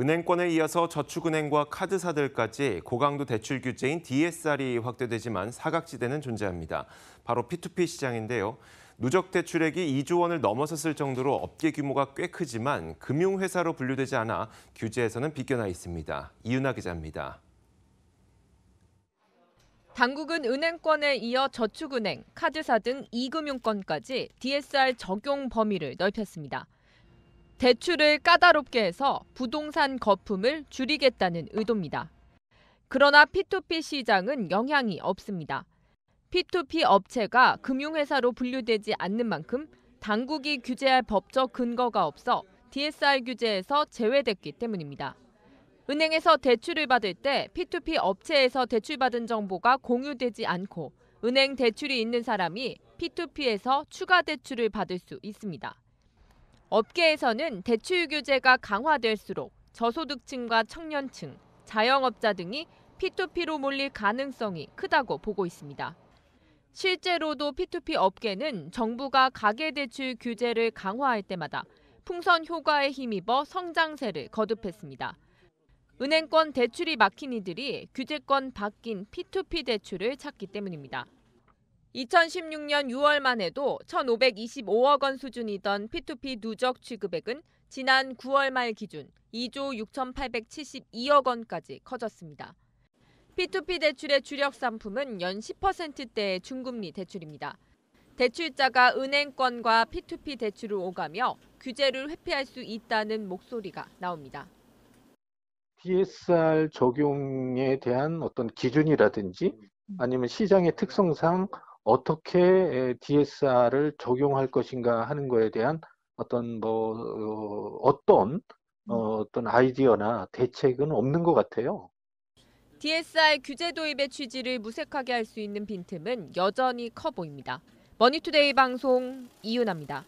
은행권에 이어서 저축은행과 카드사들까지 고강도 대출 규제인 DSR이 확대되지만 사각지대는 존재합니다. 바로 P2P 시장인데요. 누적 대출액이 2조 원을 넘어섰을 정도로 업계 규모가 꽤 크지만 금융회사로 분류되지 않아 규제에서는 비껴나 있습니다. 이윤아 기자입니다. 당국은 은행권에 이어 저축은행, 카드사 등 2금융권까지 DSR 적용 범위를 넓혔습니다. 대출을 까다롭게 해서 부동산 거품을 줄이겠다는 의도입니다. 그러나 P2P 시장은 영향이 없습니다. P2P 업체가 금융회사로 분류되지 않는 만큼 당국이 규제할 법적 근거가 없어 DSR 규제에서 제외됐기 때문입니다. 은행에서 대출을 받을 때 P2P 업체에서 대출받은 정보가 공유되지 않고 은행 대출이 있는 사람이 P2P에서 추가 대출을 받을 수 있습니다. 업계에서는 대출 규제가 강화될수록 저소득층과 청년층, 자영업자 등이 P2P로 몰릴 가능성이 크다고 보고 있습니다. 실제로도 P2P 업계는 정부가 가계대출 규제를 강화할 때마다 풍선 효과에 힘입어 성장세를 거듭했습니다. 은행권 대출이 막힌 이들이 규제권 바뀐 P2P 대출을 찾기 때문입니다. 2016년 6월만 해도 1,525억 원 수준이던 P2P 누적 취급액은 지난 9월 말 기준 2조 6,872억 원까지 커졌습니다. P2P 대출의 주력 상품은 연 10%대의 중금리 대출입니다. 대출자가 은행권과 P2P 대출을 오가며 규제를 회피할 수 있다는 목소리가 나옵니다. DSR 적용에 대한 어떤 기준이라든지 아니면 시장의 특성상 어떻게 DSR을 적용할 것인가 하는 거에 대한 어떤 어떤 아이디어나 대책은 없는 것 같아요. DSR 규제 도입의 취지를 무색하게 할 수 있는 빈틈은 여전히 커 보입니다. 머니투데이 방송 이윤아입니다.